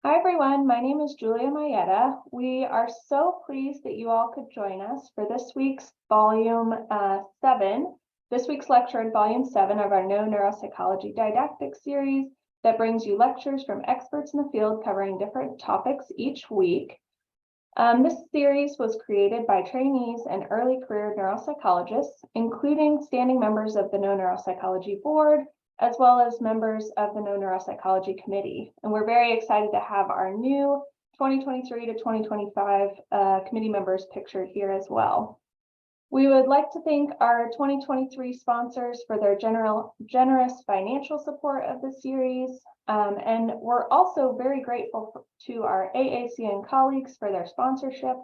Hi, everyone. My name is Julia Mayetta. We are so pleased that you all could join us for this week's volume 7, this week's lecture in volume 7 of our KnowNeuropsychology didactic series that brings you lectures from experts in the field covering different topics each week. This series was created by trainees and early career neuropsychologists, including standing members of the KnowNeuropsychology Board, as well as members of the KnowNeuropsychology Committee. And we're very excited to have our new 2023 to 2025 committee members pictured here as well. We would like to thank our 2023 sponsors for their generous financial support of the series. And we're also very grateful to our AACN colleagues for their sponsorship.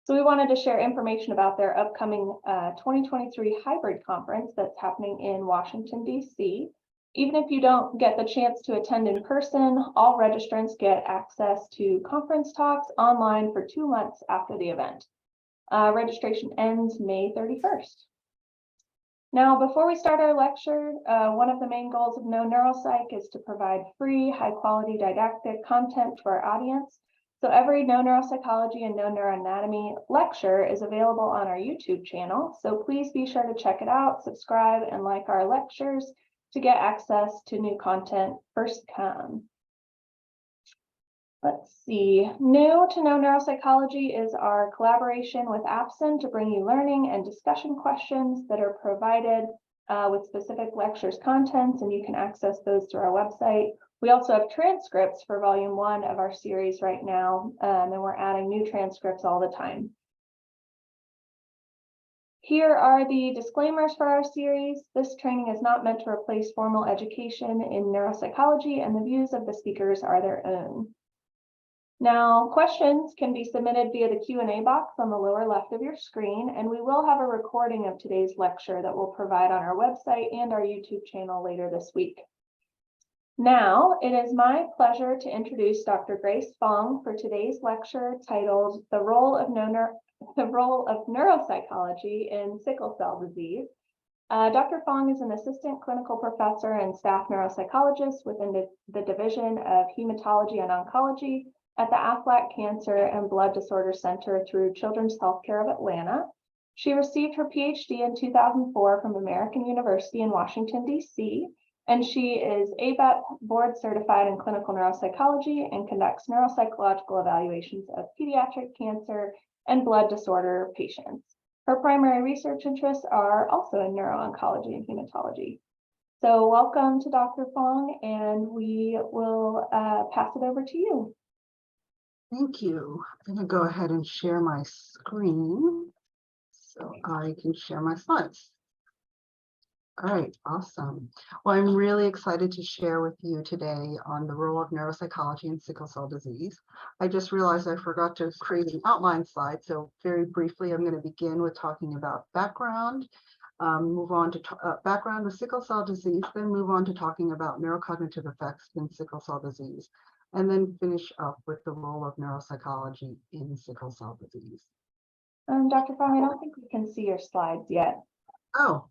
So we wanted to share information about their upcoming 2023 hybrid conference that's happening in Washington, D.C. Even if you don't get the chance to attend in person, all registrants get access to conference talks online for 2 months after the event. Registration ends May 31st. Now, before we start our lecture, one of the main goals of KnowNeuropsych is to provide free, high-quality didactic content to our audience. So every KnowNeuropsychology and KnowNeuroanatomy lecture is available on our YouTube channel. So please be sure to check it out, subscribe, and like our lectures to get access to new content first come. Let's see. New to KnowNeuropsychology is our collaboration with Apsen to bring you learning and discussion questions that are provided with specific lectures contents, and you can access those through our website. We also have transcripts for volume 1 of our series right now, and we're adding new transcripts all the time. Here are the disclaimers for our series. This training is not meant to replace formal education in neuropsychology, and the views of the speakers are their own. Now, questions can be submitted via the Q&A box on the lower left of your screen, and we will have a recording of today's lecture that we'll provide on our website and our YouTube channel later this week. Now, it is my pleasure to introduce Dr. Grace Fong for today's lecture titled The Role of Neuropsychology in Sickle Cell Disease. Dr. Fong is an assistant clinical professor and staff neuropsychologist within the Division of Hematology and Oncology at the Aflac Cancer and Blood Disorder Center through Children's Healthcare of Atlanta. She received her PhD in 2004 from American University in Washington, D.C., and she is ABEP board certified in clinical neuropsychology and conducts neuropsychological evaluations of pediatric cancer and blood disorder patients. Her primary research interests are also in neuro-oncology and hematology. So welcome to Dr. Fong, and we will pass it over to you. Thank you. I'm going to go ahead and share my screen so I can share my slides. All right, awesome. Well, I'm really excited to share with you today on the role of neuropsychology in sickle cell disease. I just realized I forgot to create an outline slide, so very briefly, I'm going to begin with talking about background, move on to background with sickle cell disease, then move on to talking about neurocognitive effects in sickle cell disease, and then finish up with the role of neuropsychology in sickle cell disease. Dr. Fong, I don't think we can see your slides yet. Oh,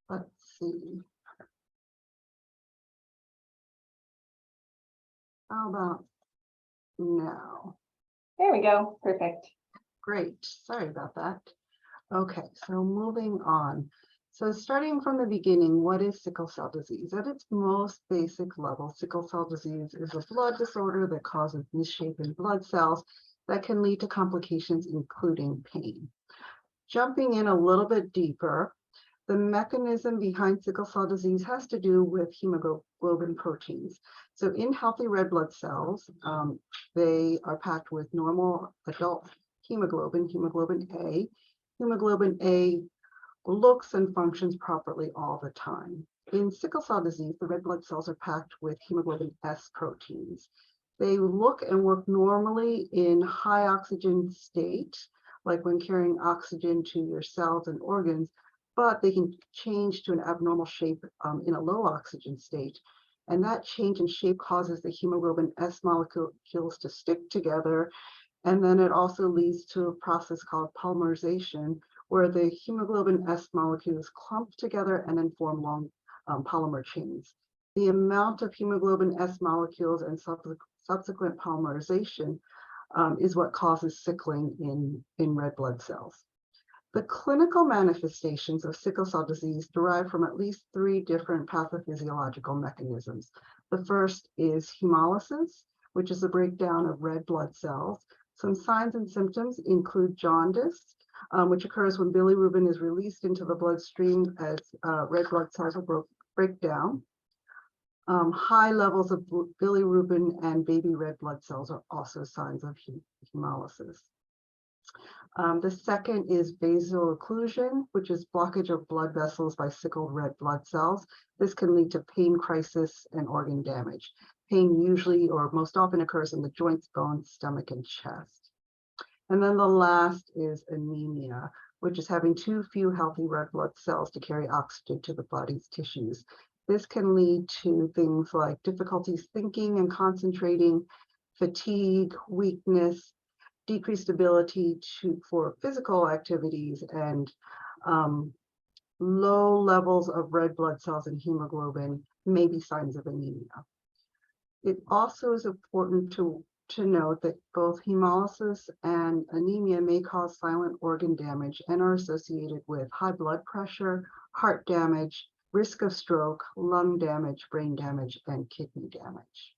let's see. How about now? There we go. Perfect. Great. Sorry about that. Okay, so moving on. So starting from the beginning, what is sickle cell disease? At its most basic level, sickle cell disease is a blood disorder that causes misshapen blood cells that can lead to complications, including pain. Jumping in a little bit deeper, the mechanism behind sickle cell disease has to do with hemoglobin proteins. So in healthy red blood cells, they are packed with normal adult hemoglobin, hemoglobin A. Hemoglobin A looks and functions properly all the time. In sickle cell disease, the red blood cells are packed with hemoglobin S proteins. They look and work normally in high oxygen state, like when carrying oxygen to your cells and organs, but they can change to an abnormal shape in a low oxygen state. And that change in shape causes the hemoglobin S molecules to stick together. And then it also leads to a process called polymerization, where the hemoglobin S molecules clump together and then form long polymer chains. the amount of hemoglobin S molecules and subsequent polymerization is what causes sickling in red blood cells. The clinical manifestations of sickle cell disease derive from at least 3 different pathophysiological mechanisms. The first is hemolysis, which is a breakdown of red blood cells. Some signs and symptoms include jaundice, which occurs when bilirubin is released into the bloodstream as red blood cells break down. High levels of bilirubin and baby red blood cells are also signs of hemolysis. The second is vaso-occlusion, which is blockage of blood vessels by sickled red blood cells. This can lead to pain, crisis, and organ damage. Pain usually or most often occurs in the joints, bones, stomach, and chest. And then the last is anemia, which is having too few healthy red blood cells to carry oxygen to the body's tissues. This can lead to things like difficulties thinking and concentrating, fatigue, weakness, decreased ability for physical activities, and low levels of red blood cells and hemoglobin may be signs of anemia. It also is important to note that both hemolysis and anemia may cause silent organ damage and are associated with high blood pressure, heart damage, risk of stroke, lung damage, brain damage, and kidney damage.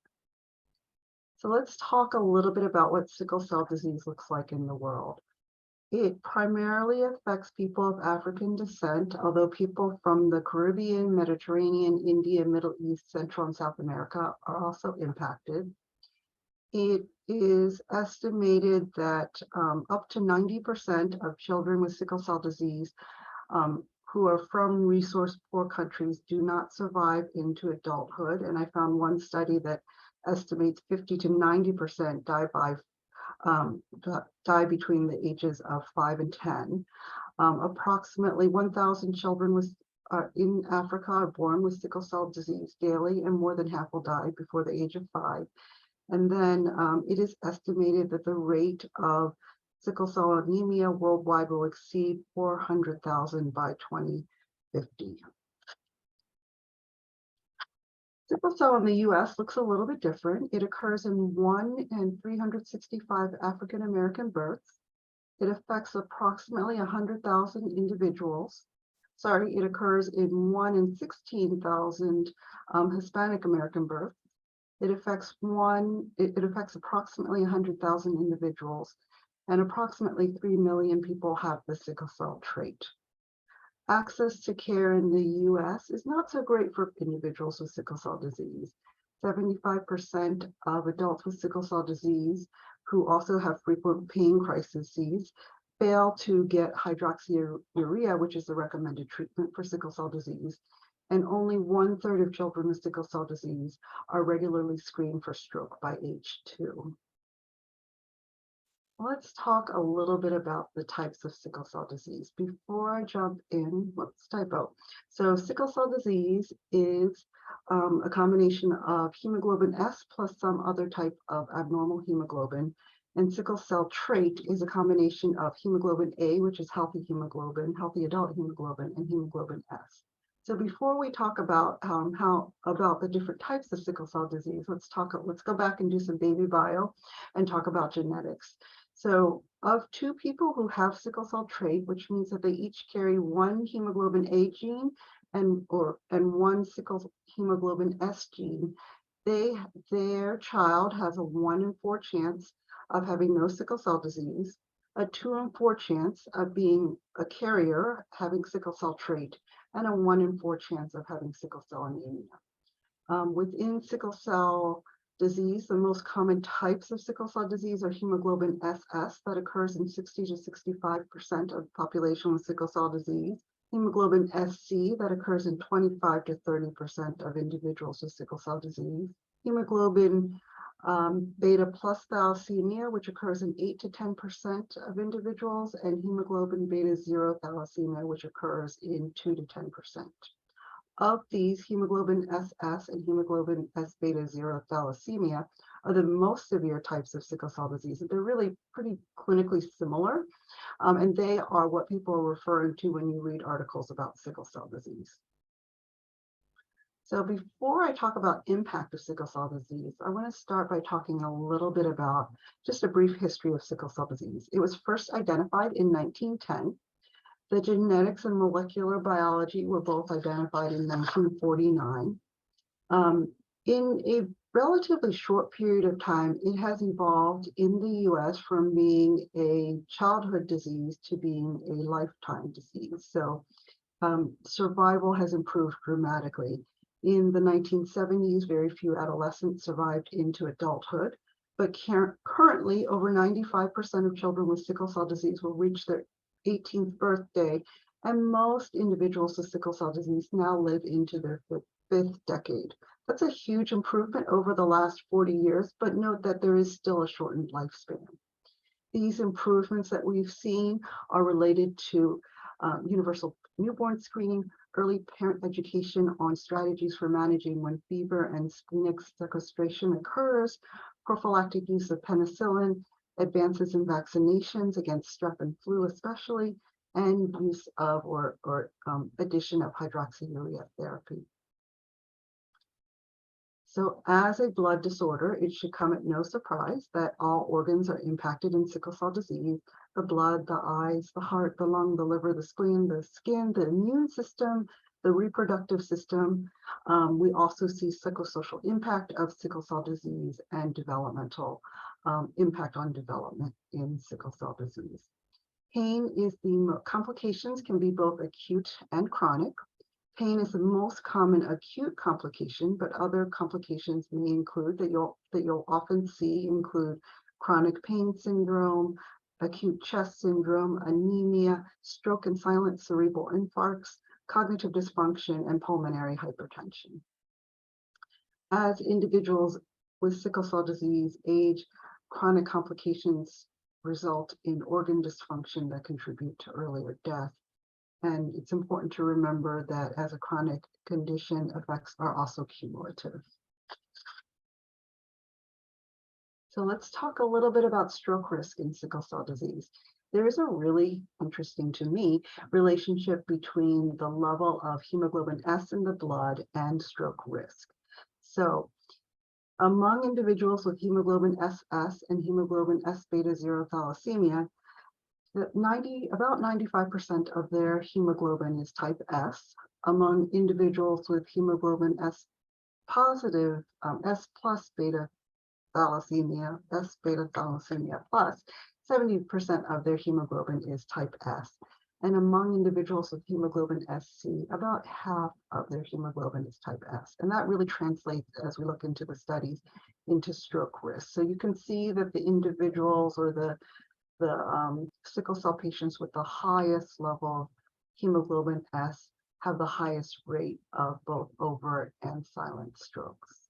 So let's talk a little bit about what sickle cell disease looks like in the world. It primarily affects people of African descent, although people from the Caribbean, Mediterranean, India, Middle East, Central and South America are also impacted. It is estimated that up to 90% of children with sickle cell disease who are from resource-poor countries do not survive into adulthood. And I found one study that estimates 50 to 90% die between the ages of 5 and 10. Approximately 1,000 children in Africa are born with sickle cell disease daily, and more than half will die before the age of 5. And then it is estimated that the rate of sickle cell anemia worldwide will exceed 400,000 by 2050. Sickle cell in the US looks a little bit different. It occurs in 1 in 365 African American births. It affects approximately 100,000 individuals. Sorry, it occurs in 1 in 16,000 Hispanic American births. It affects approximately 100,000 individuals, and approximately 3 million people have the sickle cell trait. Access to care in the US is not so great for individuals with sickle cell disease. 75% of adults with sickle cell disease who also have frequent pain crises fail to get hydroxyurea, which is the recommended treatment for sickle cell disease. And only 1/3 of children with sickle cell disease are regularly screened for stroke by age 2. Let's talk a little bit about the types of sickle cell disease. Before I jump in, let's typo. So sickle cell disease is a combination of hemoglobin S plus some other type of abnormal hemoglobin. And sickle cell trait is a combination of hemoglobin A, which is healthy hemoglobin, healthy adult hemoglobin, and hemoglobin S. So before we talk about about the different types of sickle cell disease, let's go back and do some baby bio and talk about genetics. So of 2 people who have sickle cell trait, which means that they each carry 1 hemoglobin A gene and 1 sickle hemoglobin S gene, their child has a 1 in 4 chance of having no sickle cell disease, a 2 in 4 chance of being a carrier having sickle cell trait, and a 1 in 4 chance of having sickle cell anemia. Within sickle cell disease, the most common types of sickle cell disease are hemoglobin SS that occurs in 60 to 65% of the population with sickle cell disease, hemoglobin SC that occurs in 25 to 30% of individuals with sickle cell disease, hemoglobin beta plus thalassemia, which occurs in 8 to 10% of individuals, and hemoglobin beta 0 thalassemia, which occurs in 2 to 10%. Of these, hemoglobin SS and hemoglobin S beta 0 thalassemia are the most severe types of sickle cell disease. They're really pretty clinically similar, and they are what people are referring to when you read articles about sickle cell disease. So before I talk about impact of sickle cell disease, I want to start by talking a little bit about just a brief history of sickle cell disease. It was first identified in 1910. The genetics and molecular biology were both identified in 1949. In a relatively short period of time, it has evolved in the US from being a childhood disease to being a lifetime disease. So survival has improved dramatically. In the 1970s, very few adolescents survived into adulthood, but currently over 95% of children with sickle cell disease will reach their 18th birthday, and most individuals with sickle cell disease now live into their fifth decade. That's a huge improvement over the last 40 years, but note that there is still a shortened lifespan. These improvements that we've seen are related to universal newborn screening, early parent education on strategies for managing when fever and splenic sequestration occurs, prophylactic use of penicillin, advances in vaccinations against strep and flu especially, and use of or addition of hydroxyurea therapy. So as a blood disorder, it should come at no surprise that all organs are impacted in sickle cell disease: the blood, the eyes, the heart, the lung, the liver, the spleen, the skin, the immune system, the reproductive system. We also see psychosocial impact of sickle cell disease and developmental impact on development in sickle cell disease. Pain is the complications can be both acute and chronic. Pain is the most common acute complication, but other complications may include that you'll often see include chronic pain syndrome, acute chest syndrome, anemia, stroke and silent cerebral infarcts, cognitive dysfunction, and pulmonary hypertension. As individuals with sickle cell disease age, chronic complications result in organ dysfunction that contribute to earlier death. And it's important to remember that as a chronic condition, effects are also cumulative. So let's talk a little bit about stroke risk in sickle cell disease. There is a really interesting, to me, relationship between the level of hemoglobin S in the blood and stroke risk. So among individuals with hemoglobin SS and hemoglobin S beta 0 thalassemia, about 95% of their hemoglobin is type S. Among individuals with hemoglobin S positive, S plus beta thalassemia, S beta thalassemia plus, 70% of their hemoglobin is type S. And among individuals with hemoglobin SC, about half of their hemoglobin is type S. And that really translates, as we look into the studies, into stroke risk. So you can see that the individuals or the sickle cell patients with the highest level of hemoglobin S have the highest rate of both overt and silent strokes.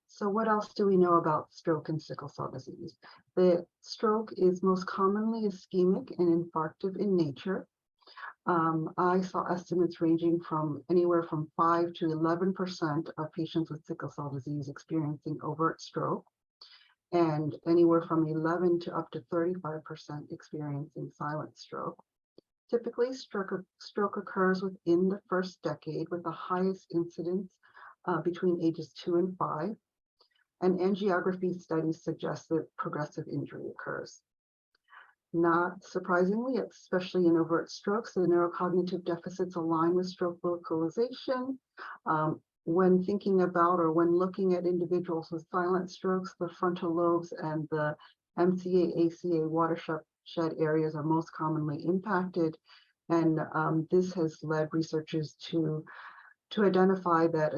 So what else do we know about stroke and sickle cell disease? The stroke is most commonly ischemic and infarctive in nature. I saw estimates ranging from anywhere from 5 to 11% of patients with sickle cell disease experiencing overt stroke, and anywhere from 11 to up to 35% experiencing silent stroke. Typically, stroke occurs within the first decade, with the highest incidence between ages 2 and 5. And angiography studies suggest that progressive injury occurs. Not surprisingly, especially in overt strokes, the neurocognitive deficits align with stroke localization. When thinking about or when looking at individuals with silent strokes, the frontal lobes and the MCA, ACA watershed areas are most commonly impacted. And this has led researchers to identify that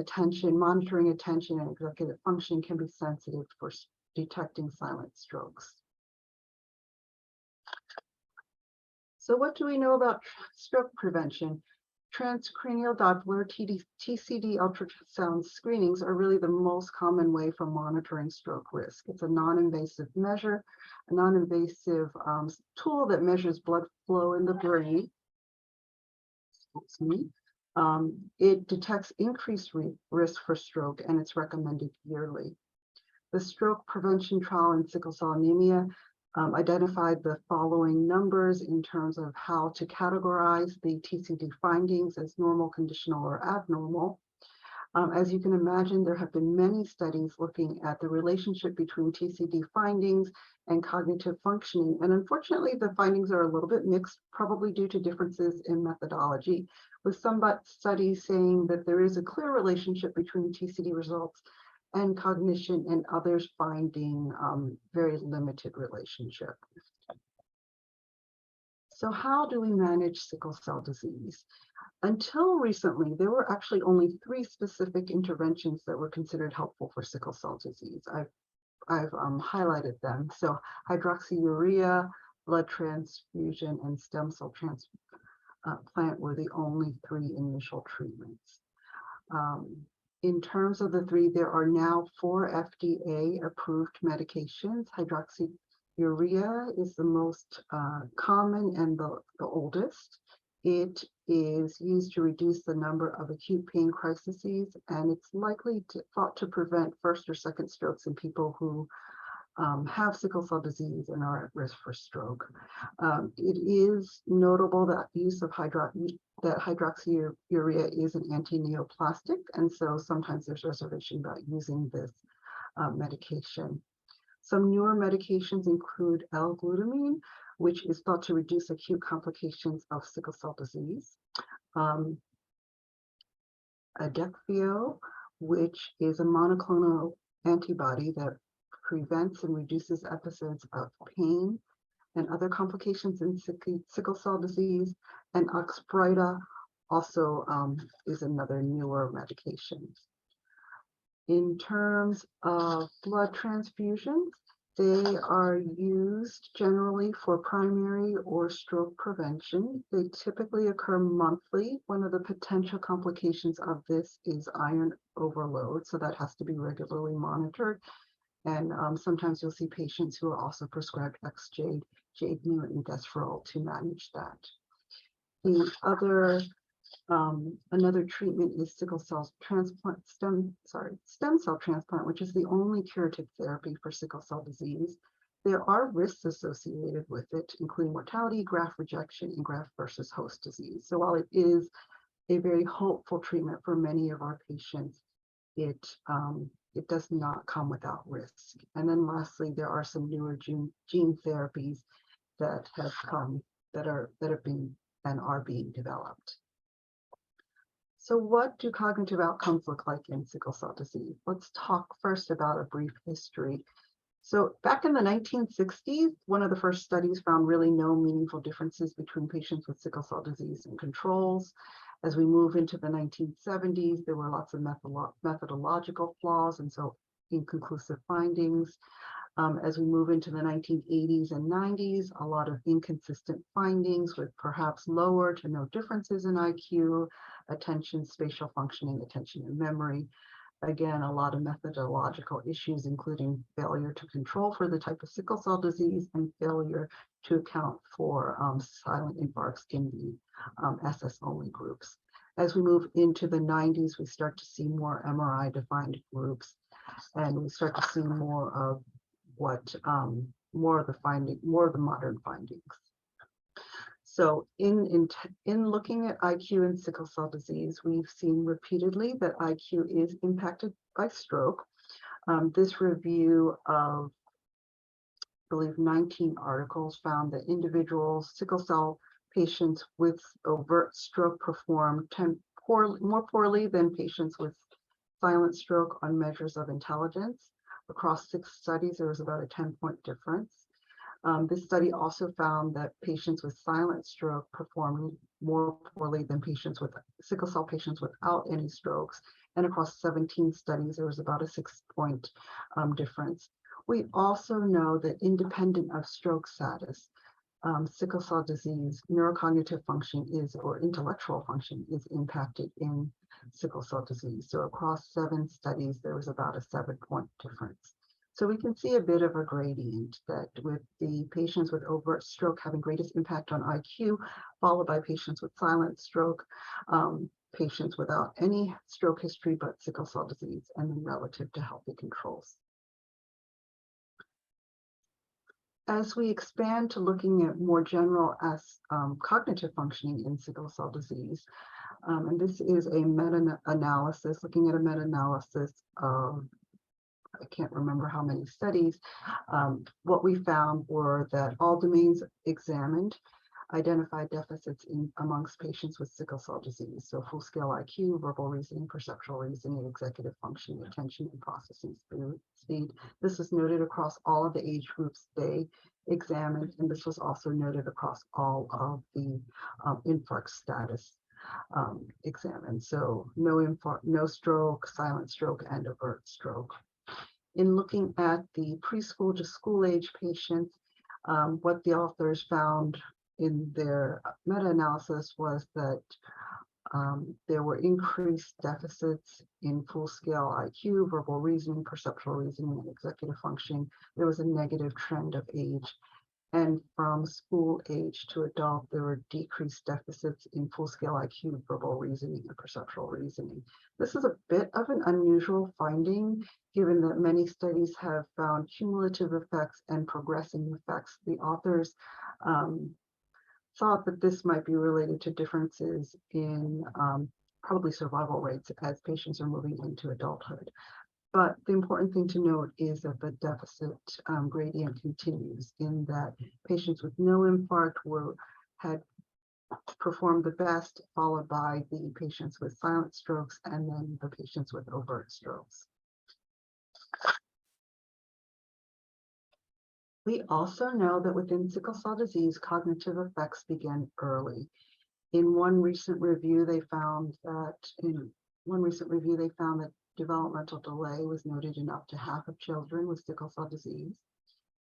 monitoring attention and executive function can be sensitive for detecting silent strokes. So what do we know about stroke prevention? Transcranial Doppler TCD ultrasound screenings are really the most common way for monitoring stroke risk. It's a non-invasive measure, a non-invasive tool that measures blood flow in the brain. Excuse me. It detects increased risk for stroke, and it's recommended yearly. The stroke prevention trial in sickle cell anemia identified the following numbers in terms of how to categorize the TCD findings as normal, conditional, or abnormal. As you can imagine, there have been many studies looking at the relationship between TCD findings and cognitive functioning. And unfortunately, the findings are a little bit mixed, probably due to differences in methodology, with some studies saying that there is a clear relationship between TCD results and cognition, and others finding very limited relationship. So how do we manage sickle cell disease? Until recently, there were actually only 3 specific interventions that were considered helpful for sickle cell disease. I've highlighted them. So hydroxyurea, blood transfusion, and stem cell transplant were the only 3 initial treatments. In terms of the 3, there are now 4 FDA-approved medications. Hydroxyurea is the most common and the oldest. It is used to reduce the number of acute pain crises, and it's likely thought to prevent first or second strokes in people who have sickle cell disease and are at risk for stroke. It is notable that use of hydroxyurea is an anti-neoplastic, and so sometimes there's reservation about using this medication. Some newer medications include L-glutamine, which is thought to reduce acute complications of sickle cell disease. Adecvio, which is a monoclonal antibody that prevents and reduces episodes of pain and other complications in sickle cell disease. And Oxbryta also is another newer medication. In terms of blood transfusions, they are used generally for primary or stroke prevention. They typically occur monthly. One of the potential complications of this is iron overload, so that has to be regularly monitored. And sometimes you'll see patients who are also prescribed XJ, JADNU, and Desferal to manage that. The other another treatment is sickle cell transplant, stem cell transplant, which is the only curative therapy for sickle cell disease. There are risks associated with it, including mortality, graft rejection, and graft versus host disease. So while it is a very hopeful treatment for many of our patients, it does not come without risk. And then lastly, there are some newer gene therapies that have come, that have been and are being developed. So what do cognitive outcomes look like in sickle cell disease? Let's talk first about a brief history. So back in the 1960s, one of the first studies found really no meaningful differences between patients with sickle cell disease and controls. As we move into the 1970s, there were lots of methodological flaws and so inconclusive findings. As we move into the 1980s and 90s, a lot of inconsistent findings with perhaps lower to no differences in IQ, attention, spatial functioning, attention and memory. Again, a lot of methodological issues, including failure to control for the type of sickle cell disease and failure to account for silent infarcts in the SS-only groups. As we move into the 90s, we start to see more MRI-defined groups, and we start to see more of more of the modern findings. So in looking at IQ and sickle cell disease, we've seen repeatedly that IQ is impacted by stroke. This review of, I believe, 19 articles found that individuals, sickle cell patients with overt stroke perform more poorly than patients with silent stroke on measures of intelligence. Across 6 studies, there was about a 10-point difference. This study also found that patients with silent stroke performed more poorly than sickle cell patients without any strokes. And across 17 studies, there was about a 6-point difference. We also know that independent of stroke status, sickle cell disease, neurocognitive function or intellectual function is impacted in sickle cell disease. So across 7 studies, there was about a 7-point difference. So we can see a bit of a gradient, that with the patients with overt stroke having greatest impact on IQ, followed by patients with silent stroke, patients without any stroke history but sickle cell disease, and then relative to healthy controls. As we expand to looking at more general as cognitive functioning in sickle cell disease, And this is a meta-analysis, looking at a meta-analysis of, I can't remember how many studies. What we found were that all domains examined identified deficits amongst patients with sickle cell disease. So full scale IQ, verbal reasoning, perceptual reasoning, executive functioning, attention, and processing speed. This was noted across all of the age groups they examined, and this was also noted across all of the infarct status examined. So no infarct, no stroke, silent stroke, and overt stroke. In looking at the preschool to school age patients, what the authors found in their meta-analysis was that there were increased deficits in full-scale IQ, verbal reasoning, perceptual reasoning, and executive functioning. There was a negative trend of age. And from school age to adult, there were decreased deficits in full-scale IQ, verbal reasoning, and perceptual reasoning. This is a bit of an unusual finding, given that many studies have found cumulative effects and progressing effects. The authors thought that this might be related to differences in probably survival rates as patients are moving into adulthood. But the important thing to note is that the deficit gradient continues, in that patients with no infarct had performed the best, followed by the patients with silent strokes, and then the patients with overt strokes. We also know that within sickle cell disease, cognitive effects begin early. In one recent review, they found that developmental delay was noted in up to half of children with sickle cell disease.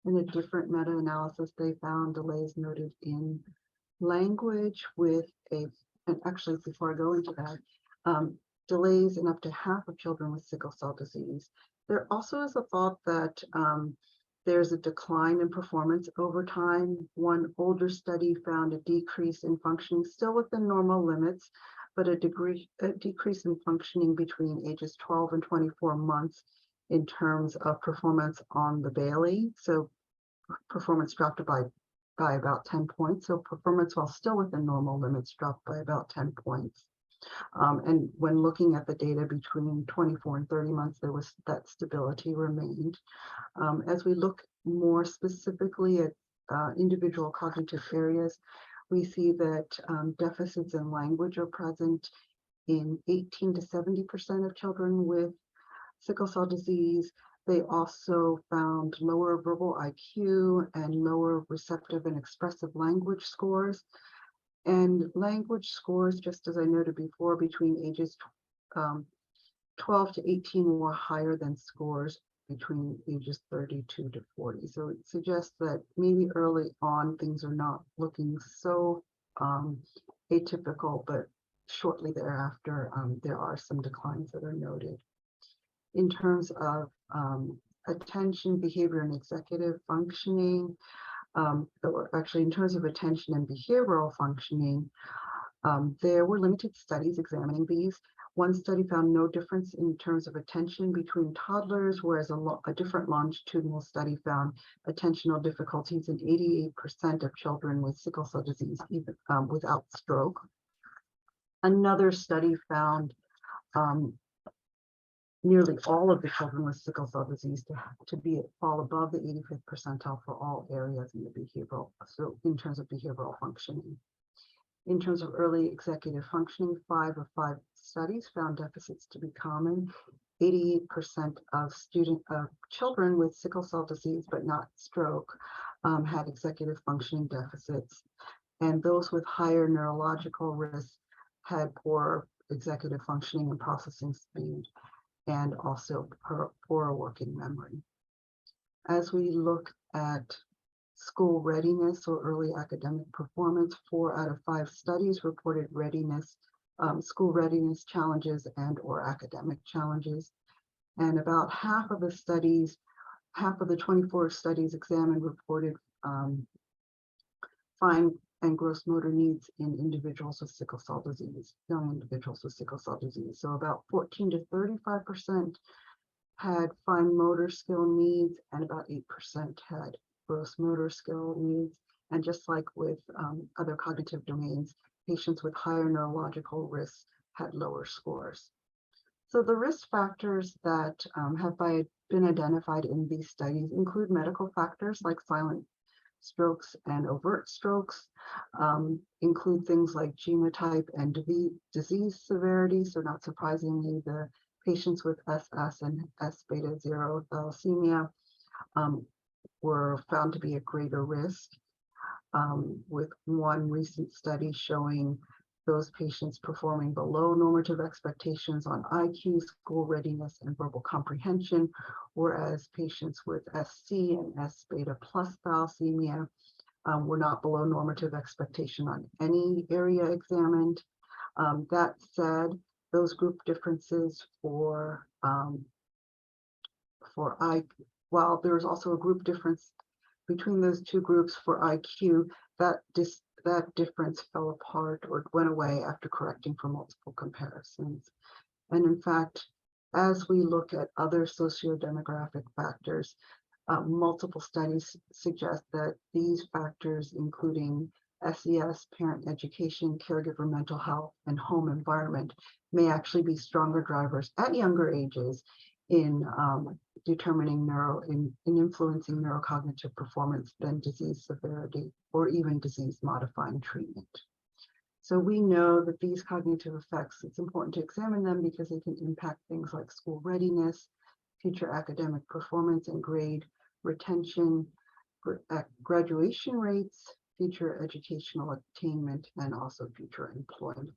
In a different meta-analysis, they found delays noted in language and actually, before I go into that, delays in up to half of children with sickle cell disease. There also is a thought that there's a decline in performance over time. One older study found a decrease in functioning, still within normal limits, but a decrease in functioning between ages 12 and 24 months in terms of performance on the Bailey. So performance dropped by about 10 points. So performance, while still within normal limits, dropped by about 10 points. And when looking at the data between 24 and 30 months, there was that stability remained. As we look more specifically at individual cognitive areas, we see that deficits in language are present in 18 to 70% of children with sickle cell disease. They also found lower verbal IQ and lower receptive and expressive language scores. And language scores, just as I noted before, between ages 12 to 18 were higher than scores between ages 32 to 40. So it suggests that maybe early on things are not looking so atypical, but shortly thereafter, there are some declines that are noted. In terms of attention, behavior, and executive functioning, or actually in terms of attention and behavioral functioning, there were limited studies examining these. One study found no difference in terms of attention between toddlers, whereas a different longitudinal study found attentional difficulties in 88% of children with sickle cell disease, even without stroke. Another study found nearly all of the children with sickle cell disease to fall above the 85th percentile for all areas in the behavioral, so in terms of behavioral functioning. In terms of early executive functioning, 5 of 5 studies found deficits to be common. 88% of children with sickle cell disease, but not stroke, had executive functioning deficits. And those with higher neurological risk had poor executive functioning and processing speed, and also poor working memory. As we look at school readiness or early academic performance, 4 out of 5 studies reported school readiness challenges and or academic challenges. And about half of the 24 studies examined reported fine and gross motor needs in individuals with sickle cell disease, young individuals with sickle cell disease. So about 14 to 35% had fine motor skill needs, and about 8% had gross motor skill needs. And just like with other cognitive domains, patients with higher neurological risks had lower scores. So the risk factors that have been identified in these studies include medical factors like silent strokes and overt strokes, include things like genotype and disease severity. So not surprisingly, the patients with SS and S beta 0 thalassemia were found to be at greater risk, with one recent study showing those patients performing below normative expectations on IQ, school readiness, and verbal comprehension, whereas patients with SC and S beta plus thalassemia were not below normative expectation on any area examined. That said, those group differences while there's also a group difference between those two groups for IQ, that difference fell apart or went away after correcting for multiple comparisons. And in fact, as we look at other sociodemographic factors, multiple studies suggest that these factors, including SES, parent education, caregiver mental health, and home environment, may actually be stronger drivers at younger ages in determining in influencing neurocognitive performance than disease severity or even disease modifying treatment. So we know that these cognitive effects, it's important to examine them because they can impact things like school readiness, future academic performance and grade retention, graduation rates, future educational attainment, and also future employment.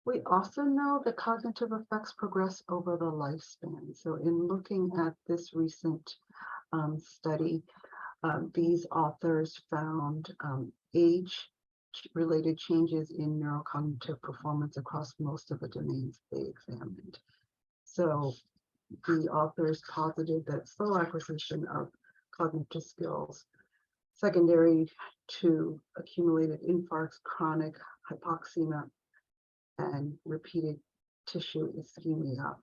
We also know that cognitive effects progress over the lifespan. So in looking at this recent study, these authors found age-related changes in neurocognitive performance across most of the domains they examined. So the authors posited that slow acquisition of cognitive skills secondary to accumulated infarcts, chronic hypoxemia, and repeated tissue ischemia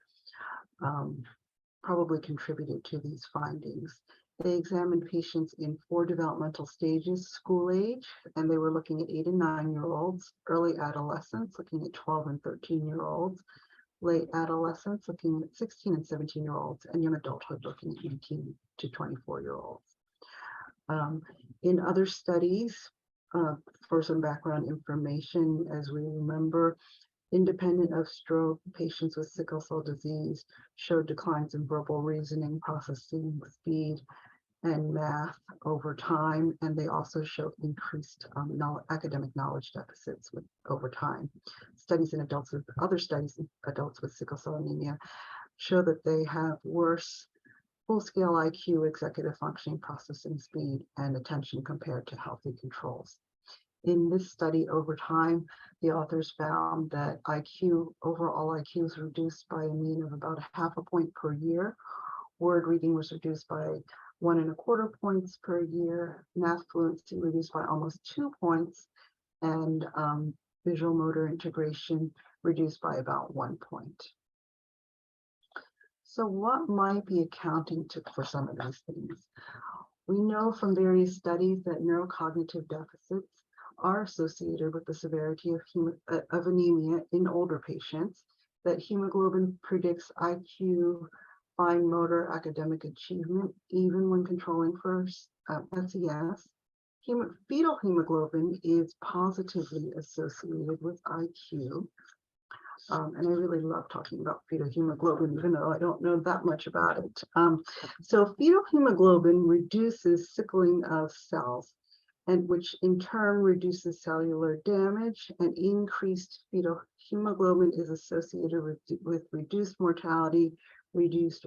probably contributed to these findings. They examined patients in 4 developmental stages: school age, and they were looking at 8 and 9-year-olds, early adolescence, looking at 12 and 13-year-olds, late adolescence, looking at 16 and 17-year-olds, and young adulthood, looking at 18 to 24-year-olds. In other studies, for some background information, as we remember, independent of stroke, patients with sickle cell disease showed declines in verbal reasoning, processing speed, and math over time, and they also show increased academic knowledge deficits over time. Studies in adults with adults with sickle cell anemia show that they have worse full-scale IQ, executive functioning, processing speed, and attention compared to healthy controls. In this study over time, the authors found that overall IQ was reduced by a mean of about 0.5 point per year. Word reading was reduced by 1.25 points per year. Math fluency reduced by almost 2 points, and visual motor integration reduced by about 1 point. So what might be accounting for some of these things? We know from various studies that neurocognitive deficits are associated with the severity of anemia in older patients, that hemoglobin predicts IQ, fine motor, academic achievement, even when controlling for SES. Fetal hemoglobin is positively associated with IQ. And I really love talking about fetal hemoglobin, even though I don't know that much about it. So fetal hemoglobin reduces sickling of cells, and which in turn reduces cellular damage, and increased fetal hemoglobin is associated with reduced mortality, reduced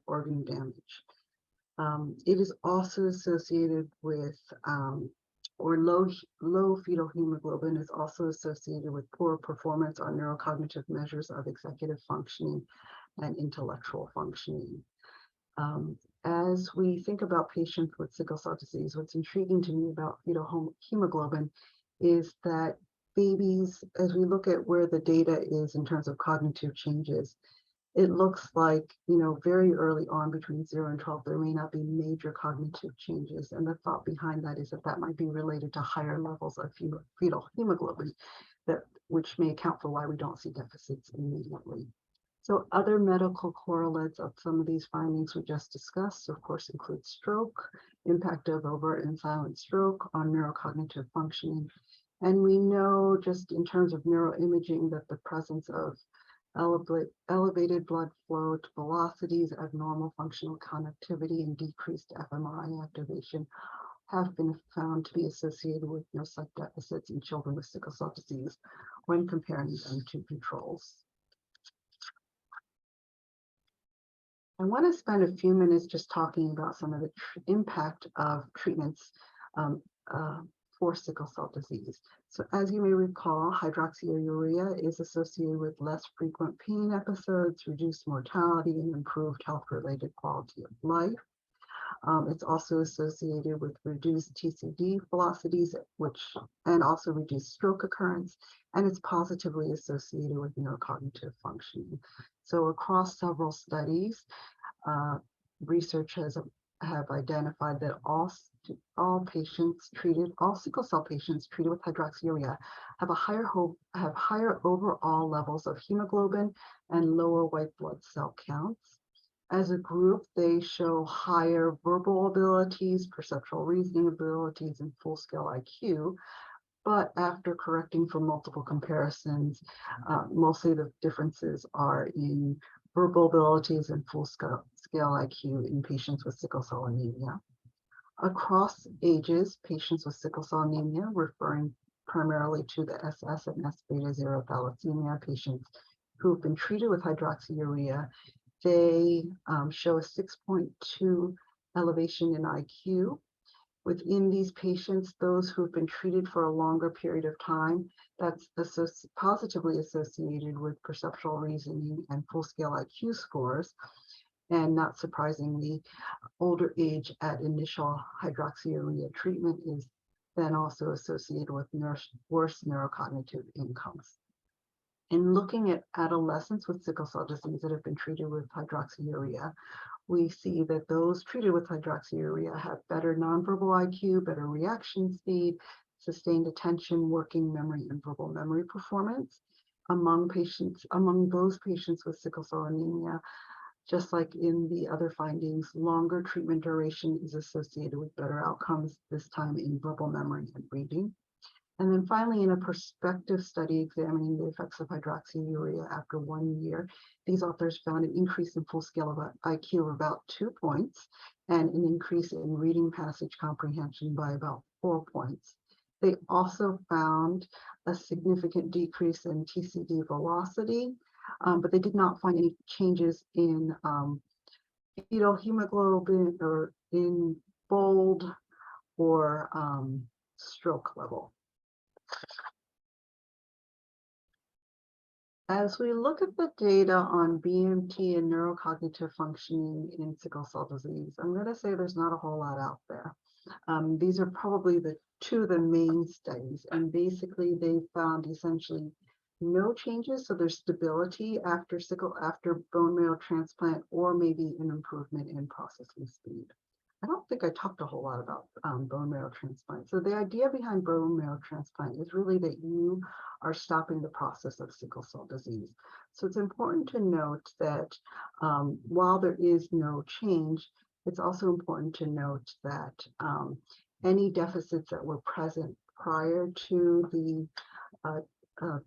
organ damage. It is also associated with low fetal hemoglobin is also associated with poor performance on neurocognitive measures of executive functioning and intellectual functioning. As we think about patients with sickle cell disease, what's intriguing to me about fetal hemoglobin is that babies, as we look at where the data is in terms of cognitive changes, it looks like, very early on between 0 and 12, there may not be major cognitive changes. And the thought behind that is that that might be related to higher levels of fetal hemoglobin, which may account for why we don't see deficits immediately. So other medical correlates of some of these findings we just discussed, of course, include stroke, impact of overt and silent stroke on neurocognitive functioning. And we know just in terms of neuroimaging that the presence of elevated blood flow to velocities, abnormal functional connectivity, and decreased fMRI activation have been found to be associated with neuropsych deficits in children with sickle cell disease when comparing them to controls. I want to spend a few minutes just talking about some of the impact of treatments for sickle cell disease. So as you may recall, hydroxyurea is associated with less frequent pain episodes, reduced mortality, and improved health-related quality of life. It's also associated with reduced TCD velocities, and also reduced stroke occurrence, and it's positively associated with neurocognitive functioning. So across several studies, researchers have identified that all sickle cell patients treated with hydroxyurea have higher overall levels of hemoglobin and lower white blood cell counts. As a group, they show higher verbal abilities, perceptual reasoning abilities, and full-scale IQ. But after correcting for multiple comparisons, mostly the differences are in verbal abilities and full-scale IQ in patients with sickle cell anemia. Across ages, patients with sickle cell anemia, referring primarily to the SS and S beta 0 thalassemia patients who have been treated with hydroxyurea, they show a 6.2 elevation in IQ. Within these patients, those who have been treated for a longer period of time, that's positively associated with perceptual reasoning and full-scale IQ scores. And not surprisingly, older age at initial hydroxyurea treatment is then also associated with worse neurocognitive outcomes. In looking at adolescents with sickle cell disease that have been treated with hydroxyurea, we see that those treated with hydroxyurea have better nonverbal IQ, better reaction speed, sustained attention, working memory, and verbal memory performance. Among those patients with sickle cell anemia, just like in the other findings, longer treatment duration is associated with better outcomes, this time in verbal memory and reading. And then finally, in a prospective study examining the effects of hydroxyurea after 1 year, these authors found an increase in full scale of IQ of about 2 points and an increase in reading passage comprehension by about 4 points. They also found a significant decrease in TCD velocity, but they did not find any changes in fetal hemoglobin or in BOLD or stroke level. As we look at the data on BMT and neurocognitive functioning in sickle cell disease, I'm going to say there's not a whole lot out there. These are probably the two of the main studies, and basically they found essentially no changes, so there's stability after bone marrow transplant, or maybe an improvement in processing speed. I don't think I talked a whole lot about bone marrow transplant. So the idea behind bone marrow transplant is really that you are stopping the process of sickle cell disease. So it's important to note that while there is no change, it's also important to note that any deficits that were present prior to the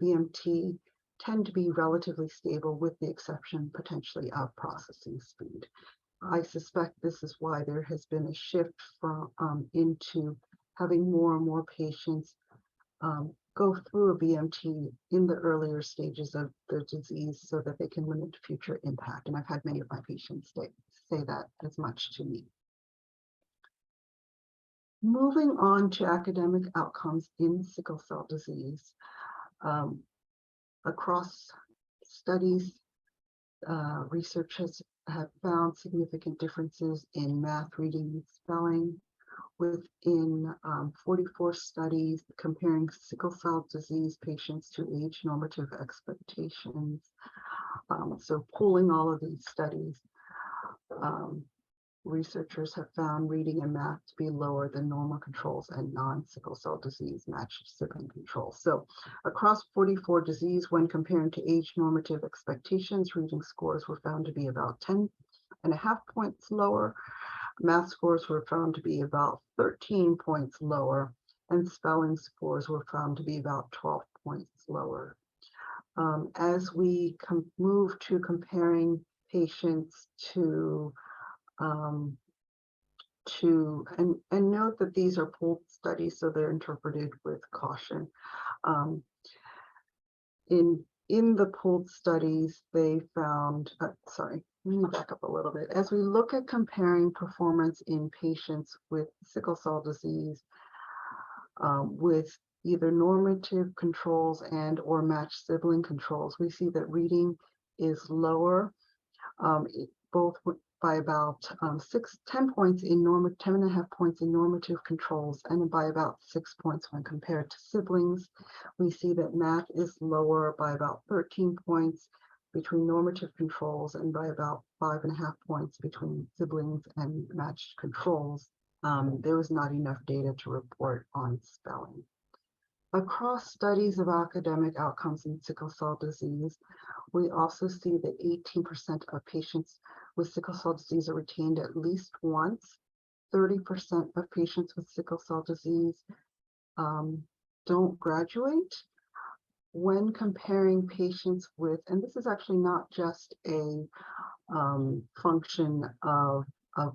BMT tend to be relatively stable, with the exception potentially of processing speed. I suspect this is why there has been a shift from into having more and more patients go through a BMT in the earlier stages of the disease so that they can limit future impact. And I've had many of my patients say that as much to me. Moving on to academic outcomes in sickle cell disease. Across studies, researchers have found significant differences in math, reading, and spelling within 44 studies comparing sickle cell disease patients to age normative expectations. So pooling all of these studies, researchers have found reading and math to be lower than normal controls and non-sickle cell disease matched sibling controls. So across 44 disease, when comparing to age normative expectations, reading scores were found to be about 10.5 points lower. Math scores were found to be about 13 points lower, and spelling scores were found to be about 12 points lower. As we move to comparing patients to note that these are pooled studies, so they're interpreted with caution. In the pooled studies, they found, sorry, let me back up a little bit. As we look at comparing performance in patients with sickle cell disease with either normative controls and or matched sibling controls, we see that reading is lower, both by about 10 points in 10.5 points in normative controls, and by about 6 points when compared to siblings. We see that math is lower by about 13 points between normative controls and by about 5.5 points between siblings and matched controls. There was not enough data to report on spelling. Across studies of academic outcomes in sickle cell disease, we also see that 18% of patients with sickle cell disease are retained at least once. 30% of patients with sickle cell disease don't graduate. When comparing patients with, and this is actually not just a function of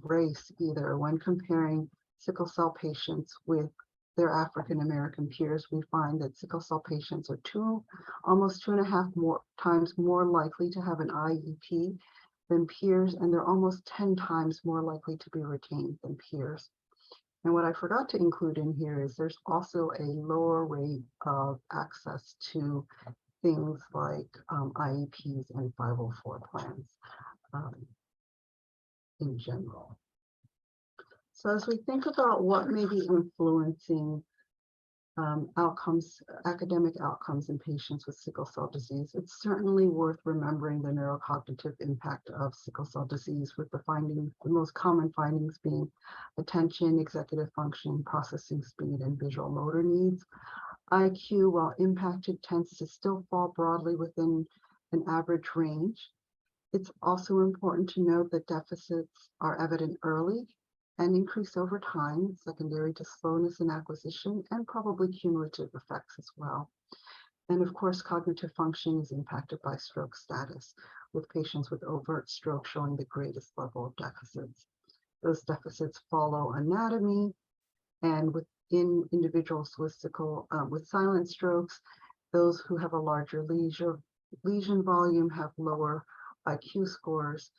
race either, when comparing sickle cell patients with their African American peers, we find that sickle cell patients are almost 2.5 times more likely to have an IEP than peers, and they're almost 10 times more likely to be retained than peers. And what I forgot to include in here is there's also a lower rate of access to things like IEPs and 504 plans in general. So as we think about what may be influencing academic outcomes in patients with sickle cell disease, it's certainly worth remembering the neurocognitive impact of sickle cell disease, with the most common findings being attention, executive function, processing speed, and visual motor needs. IQ, while impacted, tends to still fall broadly within an average range. It's also important to note that deficits are evident early and increase over time, secondary to slowness in acquisition and probably cumulative effects as well. And of course, cognitive function is impacted by stroke status, with patients with overt stroke showing the greatest level of deficits. Those deficits follow anatomy, and within individuals with silent strokes, those who have a larger lesion volume have lower IQ scores,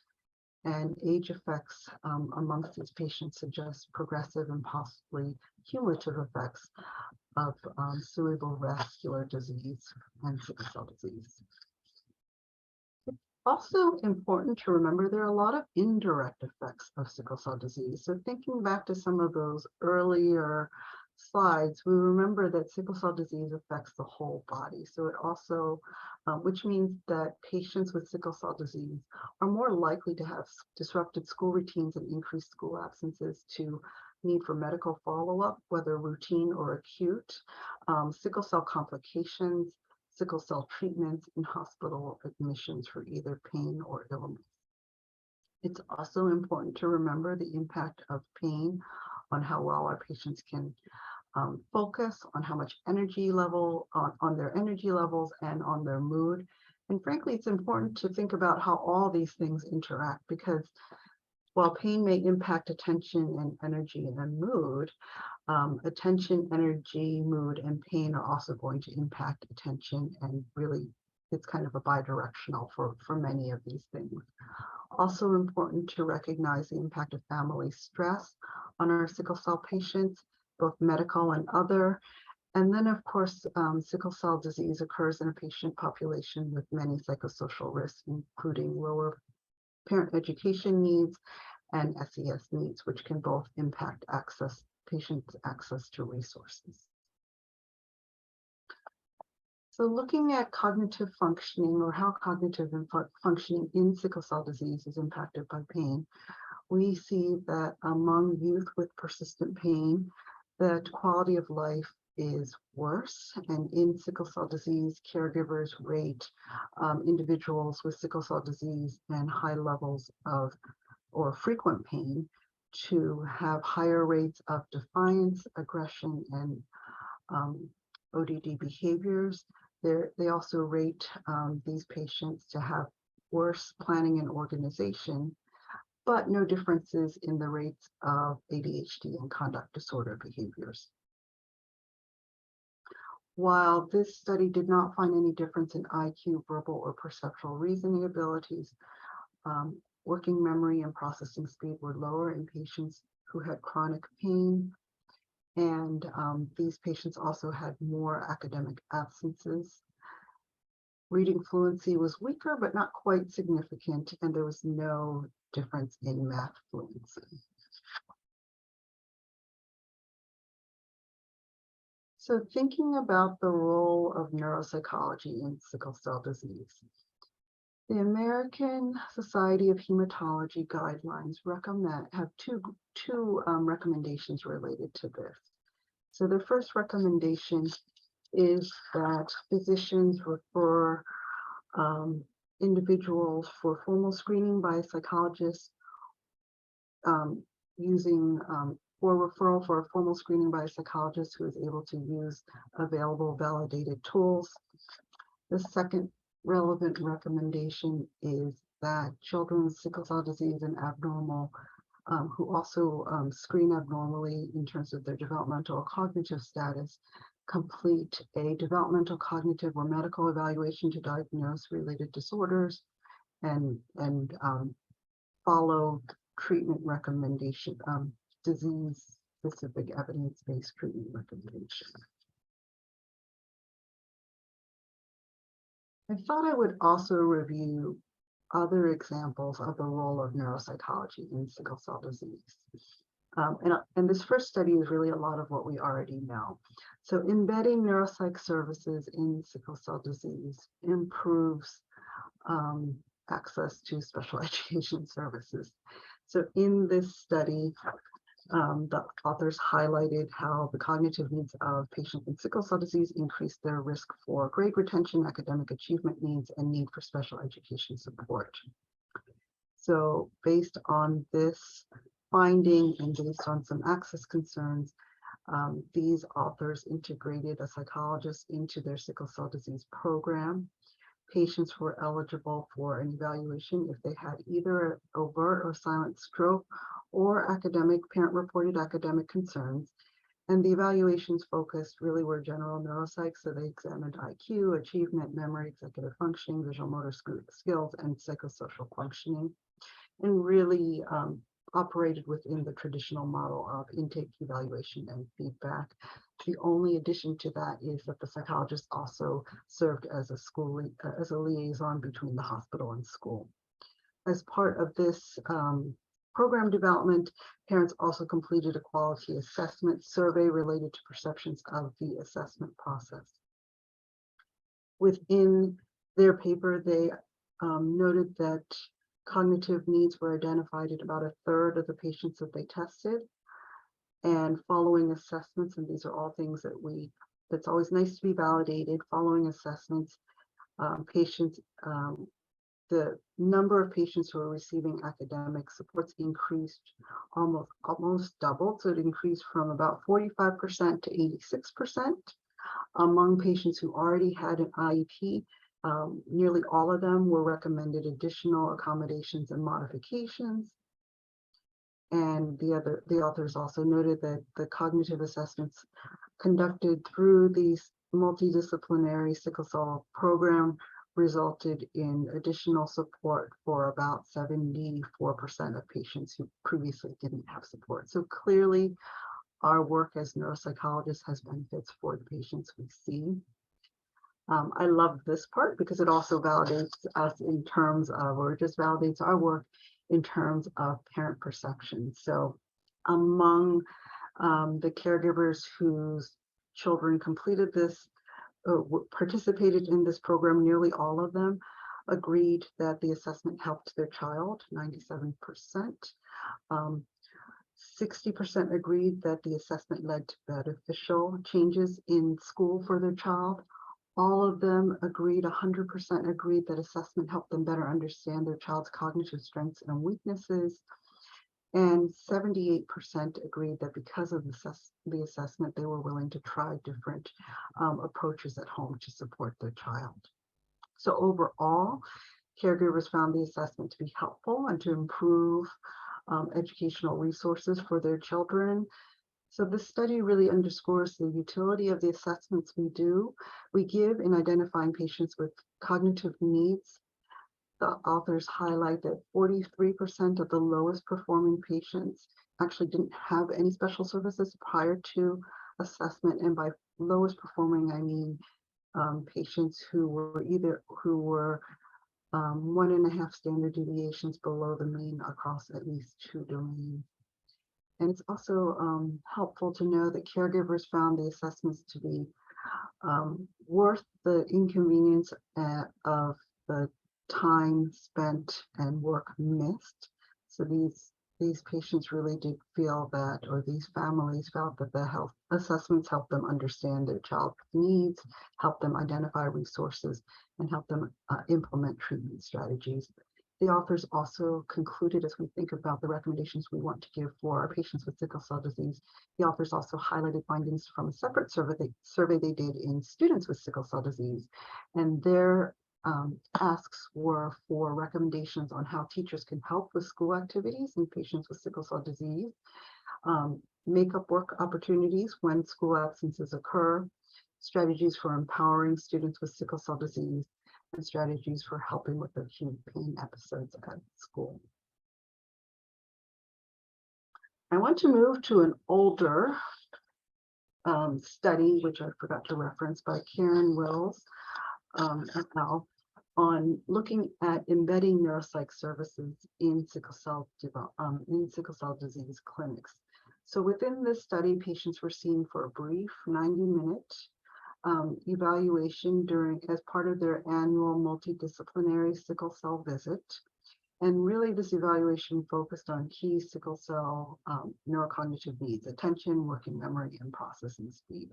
and age effects amongst these patients suggest progressive and possibly cumulative effects of cerebrovascular disease and sickle cell disease. It's also important to remember there are a lot of indirect effects of sickle cell disease. So thinking back to some of those earlier slides, we remember that sickle cell disease affects the whole body. So it also, which means that patients with sickle cell disease are more likely to have disrupted school routines and increased school absences, to need for medical follow-up, whether routine or acute, sickle cell complications, sickle cell treatments, and hospital admissions for either pain or illness. It's also important to remember the impact of pain on how well our patients can focus, on how much energy level, on their energy levels, and on their mood. And frankly, it's important to think about how all these things interact, because while pain may impact attention and energy and mood, attention, energy, mood, and pain are also going to impact attention, and really it's kind of a bidirectional for many of these things. Also important to recognize the impact of family stress on our sickle cell patients, both medical and other. And then, of course, sickle cell disease occurs in a patient population with many psychosocial risks, including lower parent education needs and SES needs, which can both impact patients' access to resources. So looking at cognitive functioning, or how cognitive functioning in sickle cell disease is impacted by pain, we see that among youth with persistent pain, that quality of life is worse. And in sickle cell disease, caregivers rate individuals with sickle cell disease and high levels of or frequent pain to have higher rates of defiance, aggression, and ODD behaviors. They also rate these patients to have worse planning and organization, but no differences in the rates of ADHD and conduct disorder behaviors. While this study did not find any difference in IQ, verbal, or perceptual reasoning abilities, working memory and processing speed were lower in patients who had chronic pain, and these patients also had more academic absences. Reading fluency was weaker, but not quite significant, and there was no difference in math fluency. So thinking about the role of neuropsychology in sickle cell disease, the American Society of Hematology guidelines have two recommendations related to this. So the first recommendation is that physicians refer individuals for formal screening by a psychologist or referral for a formal screening by a psychologist who is able to use available validated tools. The second relevant recommendation is that children with sickle cell disease and abnormal, who also screen abnormally in terms of their developmental or cognitive status, complete a developmental, cognitive, or medical evaluation to diagnose related disorders and follow treatment recommendation, disease-specific evidence-based treatment recommendation. I thought I would also review other examples of the role of neuropsychology in sickle cell disease. And this first study is really a lot of what we already know. So embedding neuropsych services in sickle cell disease improves access to special education services. So in this study, the authors highlighted how the cognitive needs of patients with sickle cell disease increase their risk for grade retention, academic achievement needs, and need for special education support. So based on this finding and based on some access concerns, these authors integrated a psychologist into their sickle cell disease program. Patients were eligible for an evaluation if they had either overt or silent stroke or parent-reported academic concerns. And the evaluations focused really were general neuropsych, so they examined IQ, achievement, memory, executive functioning, visual motor skills, and psychosocial functioning, and really operated within the traditional model of intake, evaluation, and feedback. The only addition to that is that the psychologist also served as a liaison between the hospital and school. As part of this program development, parents also completed a quality assessment survey related to perceptions of the assessment process. Within their paper, they noted that cognitive needs were identified in about a third of the patients that they tested. And following assessments, and these are all things that's always nice to be validated, following assessments, the number of patients who are receiving academic supports increased almost doubled. So it increased from about 45% to 86%. Among patients who already had an IEP, nearly all of them were recommended additional accommodations and modifications. And the authors also noted that the cognitive assessments conducted through these multidisciplinary sickle cell program resulted in additional support for about 74% of patients who previously didn't have support. So clearly, our work as neuropsychologists has benefits for the patients we see. I love this part because it also validates us in terms of, or just validates our work in terms of parent perception. So among the caregivers whose children completed this participated in this program, nearly all of them agreed that the assessment helped their child, 97%. 60% agreed that the assessment led to beneficial changes in school for their child. All of them agreed, 100% agreed that assessment helped them better understand their child's cognitive strengths and weaknesses. And 78% agreed that because of the assessment, they were willing to try different approaches at home to support their child. So overall, caregivers found the assessment to be helpful and to improve educational resources for their children. So this study really underscores the utility of the assessments we give in identifying patients with cognitive needs. The authors highlight that 43% of the lowest performing patients actually didn't have any special services prior to assessment. And by lowest performing, I mean patients who were 1.5 standard deviations below the mean across at least 2 domains. And it's also helpful to know that caregivers found the assessments to be worth the inconvenience of the time spent and work missed. So these patients really did feel that, or these families felt that the health assessments helped them understand their child's needs, help them identify resources, and help them implement treatment strategies. The authors also concluded, as we think about the recommendations we want to give for our patients with sickle cell disease, the authors also highlighted findings from a separate survey they did in students with sickle cell disease. And their asks were for recommendations on how teachers can help with school activities in patients with sickle cell disease, make up work opportunities when school absences occur, strategies for empowering students with sickle cell disease, and strategies for helping with acute pain episodes at school. I want to move to an older study, which I forgot to reference, by Karen Wills et al. On looking at embedding neuropsych services in sickle cell disease clinics. So within this study, patients were seen for a brief 90-minute evaluation as part of their annual multidisciplinary sickle cell visit. And really this evaluation focused on key sickle cell neurocognitive needs: attention, working memory, and processing speed.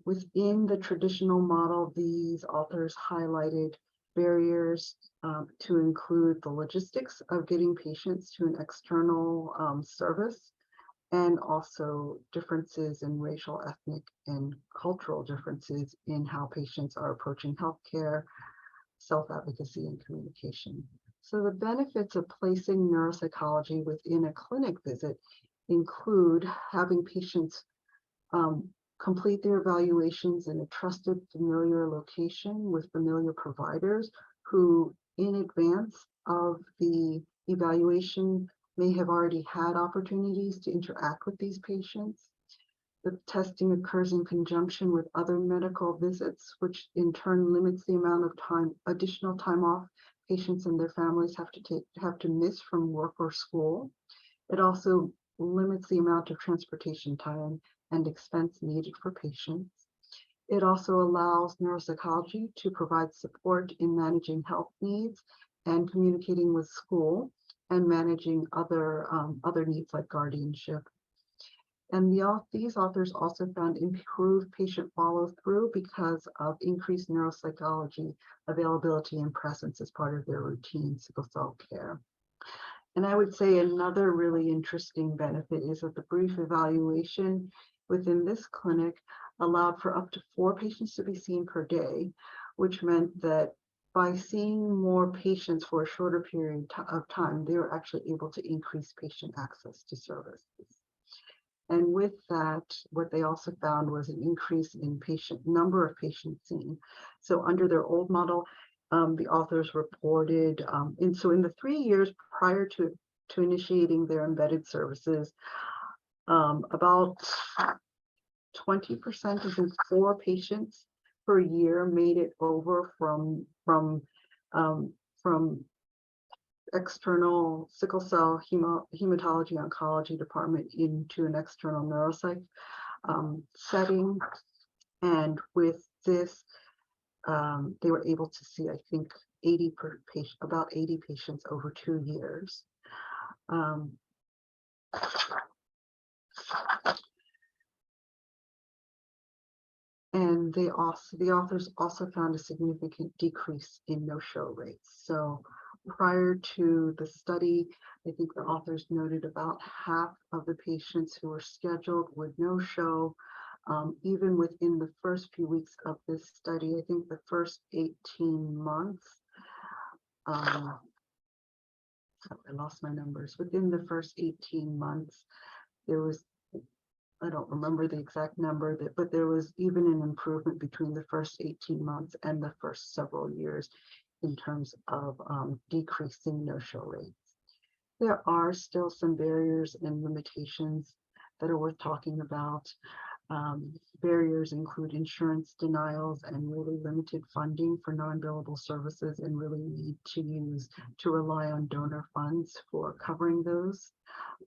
Within the traditional model, these authors highlighted barriers to include the logistics of getting patients to an external service, and also differences in racial, ethnic, and cultural differences in how patients are approaching healthcare, self-advocacy, and communication. So the benefits of placing neuropsychology within a clinic visit include having patients complete their evaluations in a trusted, familiar location with familiar providers who, in advance of the evaluation, may have already had opportunities to interact with these patients. The testing occurs in conjunction with other medical visits, which in turn limits the amount of additional time off patients and their families have to miss from work or school. It also limits the amount of transportation time and expense needed for patients. It also allows neuropsychology to provide support in managing health needs and communicating with school and managing other needs like guardianship. And these authors also found improved patient follow-through because of increased neuropsychology availability and presence as part of their routine sickle cell care. And I would say another really interesting benefit is that the brief evaluation within this clinic allowed for up to 4 patients to be seen per day, which meant that by seeing more patients for a shorter period of time, they were actually able to increase patient access to services. And with that, what they also found was an increase in number of patients seen. So under their old model, the authors reported, in the 3 years prior to initiating their embedded services, about 20%, I think 4 patients per year made it over from external sickle cell hematology oncology department into an external neuropsych setting. And with this, they were able to see, I think, 80 per patient, about 80 patients over 2 years. And the authors also found a significant decrease in no-show rates. So prior to the study, I think the authors noted about half of the patients who were scheduled would no-show. Even within the first few weeks of this study, I think the first 18 months, I lost my numbers. Within the first 18 months, there was, I don't remember the exact number, but there was even an improvement between the first 18 months and the first several years in terms of decreasing no-show rates. There are still some barriers and limitations that are worth talking about. Barriers include insurance denials and really limited funding for non-billable services, and really need to rely on donor funds for covering those.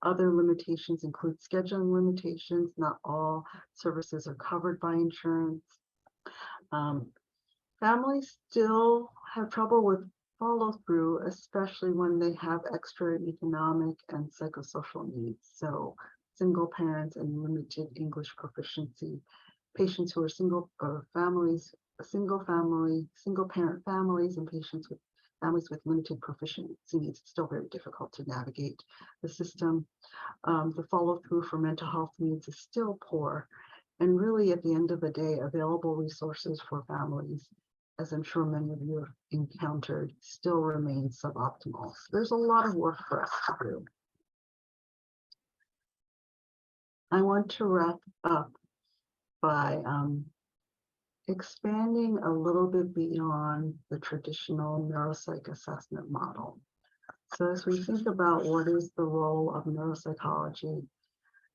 Other limitations include scheduling limitations. Not all services are covered by insurance. Families still have trouble with follow through, especially when they have extra economic and psychosocial needs. So single parents and limited English proficiency, patients who are single parent families, and patients with families with limited proficiency needs. It's still very difficult to navigate the system. The follow through for mental health needs is still poor. And really, at the end of the day, available resources for families, as I'm sure many of you have encountered, still remain suboptimal. So there's a lot of work for us to do. I want to wrap up by expanding a little bit beyond the traditional neuropsych assessment model. So as we think about what is the role of neuropsychology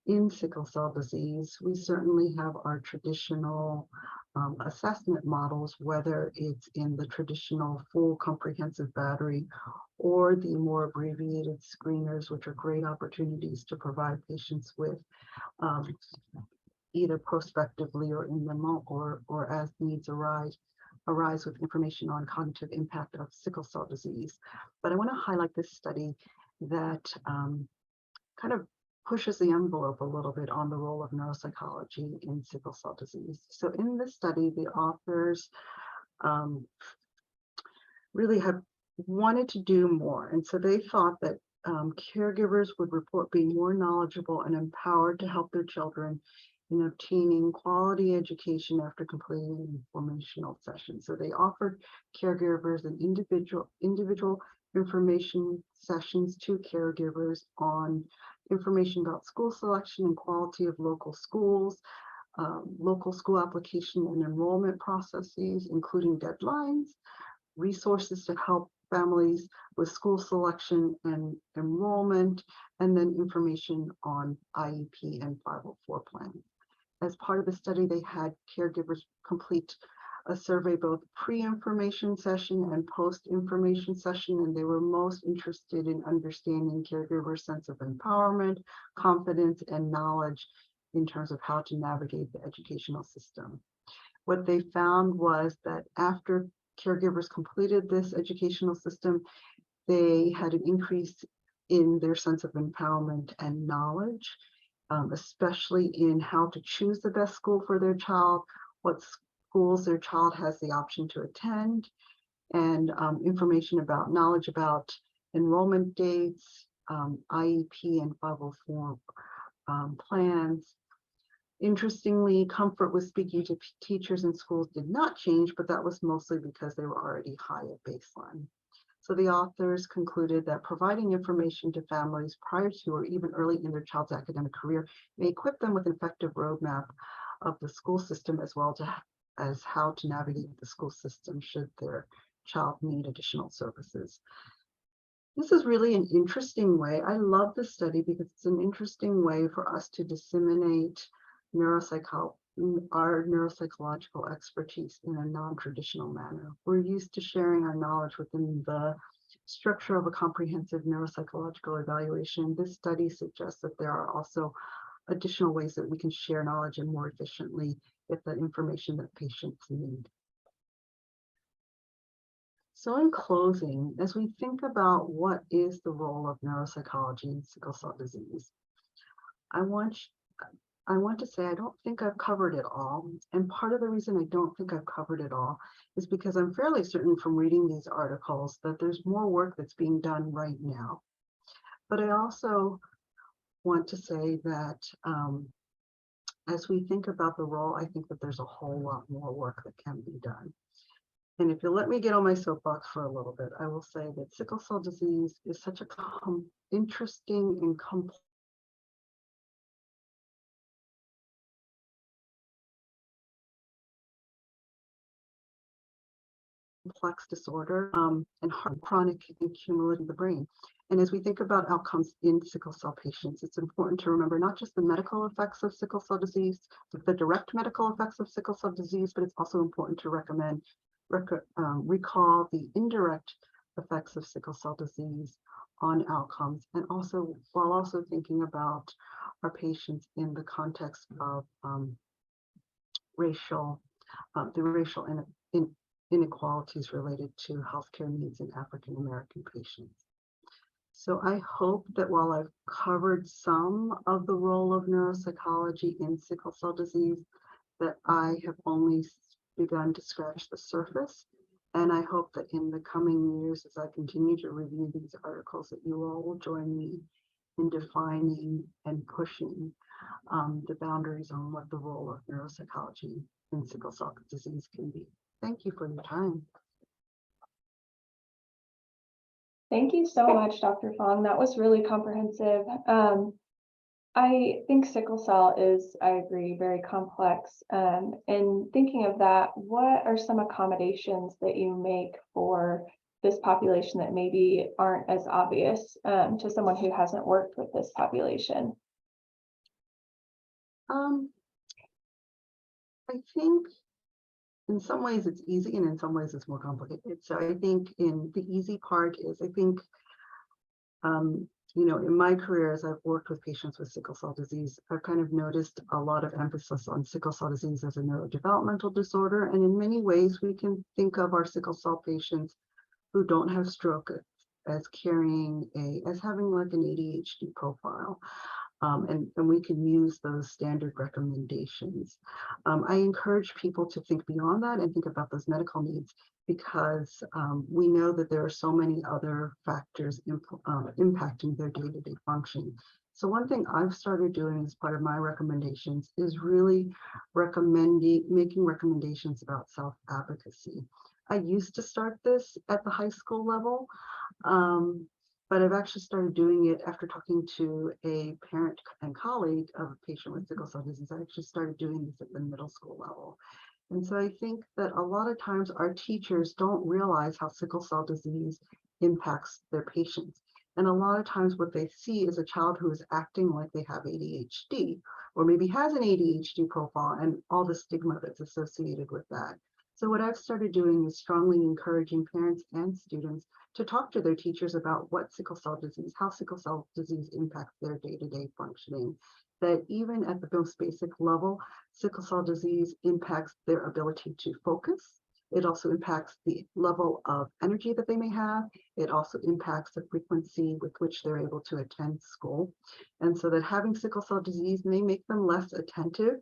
in sickle cell disease, we certainly have our traditional assessment models, whether it's in the traditional full comprehensive battery or the more abbreviated screeners, which are great opportunities to provide patients with either prospectively or in the moment or as needs arise with information on cognitive impact of sickle cell disease. But I want to highlight this study that kind of pushes the envelope a little bit on the role of neuropsychology in sickle cell disease. So in this study, the authors really have wanted to do more. And so they thought that caregivers would report being more knowledgeable and empowered to help their children in obtaining quality education after completing informational sessions. So they offered caregivers an individual information sessions to caregivers on information about school selection and quality of local schools, local school application and enrollment processes, including deadlines, resources to help families with school selection and enrollment, and then information on IEP and 504 plans. As part of the study, they had caregivers complete a survey, both pre-information session and post-information session, and they were most interested in understanding caregivers' sense of empowerment, confidence, and knowledge in terms of how to navigate the educational system. What they found was that after caregivers completed this educational system, they had an increase in their sense of empowerment and knowledge, especially in how to choose the best school for their child, what schools their child has the option to attend, and information about knowledge about enrollment dates, IEP and 504 plans. Interestingly, comfort with speaking to teachers in schools did not change, but that was mostly because they were already high at baseline. So the authors concluded that providing information to families prior to or even early in their child's academic career may equip them with an effective roadmap of the school system, as well as how to navigate the school system should their child need additional services. This is really an interesting way. I love this study because it's an interesting way for us to disseminate our neuropsychological expertise in a non-traditional manner. We're used to sharing our knowledge within the structure of a comprehensive neuropsychological evaluation. This study suggests that there are also additional ways that we can share knowledge and more efficiently get the information that patients need. So in closing, as we think about what is the role of neuropsychology in sickle cell disease, I want to say I don't think I've covered it all. And part of the reason I don't think I've covered it all is because I'm fairly certain from reading these articles that there's more work that's being done right now. But I also want to say that as we think about the role, I think that there's a whole lot more work that can be done. And if you'll let me get on my soapbox for a little bit, I will say that sickle cell disease is such a interesting and complex disorder and chronic and cumulative in the brain. And as we think about outcomes in sickle cell patients, it's important to remember not just the medical effects of sickle cell disease, the direct medical effects of sickle cell disease, but it's also important to recall the indirect effects of sickle cell disease on outcomes, and also while also thinking about our patients in the context of the racial inequalities related to healthcare needs in African American patients. So I hope that while I've covered some of the role of neuropsychology in sickle cell disease, that I have only begun to scratch the surface. And I hope that in the coming years, as I continue to review these articles, that you all will join me in defining and pushing the boundaries on what the role of neuropsychology in sickle cell disease can be. Thank you for your time. Thank you so much, Dr. Fong. That was really comprehensive. I think sickle cell is, I agree, very complex. In thinking of that, what are some accommodations that you make for this population that maybe aren't as obvious to someone who hasn't worked with this population? I think in some ways it's easy and in some ways it's more complicated. So I think in the easy part is, I think, in my career, as I've worked with patients with sickle cell disease, I've kind of noticed a lot of emphasis on sickle cell disease as a neurodevelopmental disorder. And in many ways, we can think of our sickle cell patients who don't have stroke as having like an ADHD profile. And we can use those standard recommendations. I encourage people to think beyond that and think about those medical needs, because we know that there are so many other factors impacting their day-to-day function. So one thing I've started doing as part of my recommendations is really making recommendations about self-advocacy. I used to start this at the high school level, but I've actually started doing it after talking to a parent and colleague of a patient with sickle cell disease. I actually started doing this at the middle school level. And so I think that a lot of times our teachers don't realize how sickle cell disease impacts their patients. And a lot of times what they see is a child who is acting like they have ADHD, or maybe has an ADHD profile and all the stigma that's associated with that. So what I've started doing is strongly encouraging parents and students to talk to their teachers about what sickle cell disease, how sickle cell disease impacts their day-to-day functioning. That even at the most basic level, sickle cell disease impacts their ability to focus. It also impacts the level of energy that they may have. It also impacts the frequency with which they're able to attend school. And so that having sickle cell disease may make them less attentive.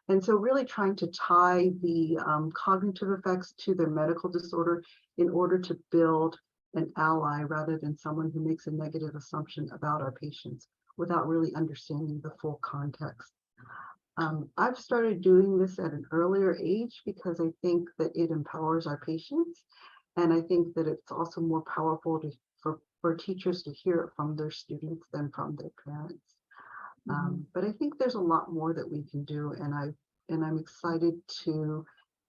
And so really trying to tie the cognitive effects to their medical disorder in order to build an ally rather than someone who makes a negative assumption about our patients without really understanding the full context. I've started doing this at an earlier age because I think that it empowers our patients. And I think that it's also more powerful for teachers to hear it from their students than from their parents. But I think there's a lot more that we can do. And I'm excited to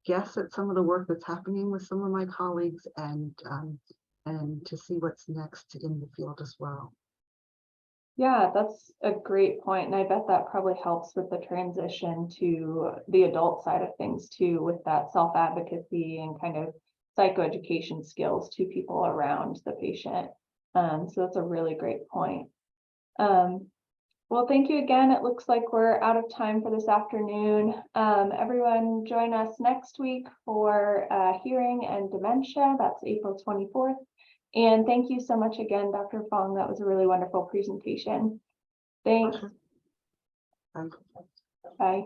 guess at some of the work that's happening with some of my colleagues and to see what's next in the field as well. Yeah, that's a great point. And I bet that probably helps with the transition to the adult side of things too, with that self-advocacy and kind of psychoeducation skills to people around the patient. So that's a really great point. Well, thank you again. It looks like we're out of time for this afternoon. Everyone join us next week for hearing and dementia. That's April 24th. And thank you so much again, Dr. Fong. That was a really wonderful presentation. Thanks. Okay. Bye.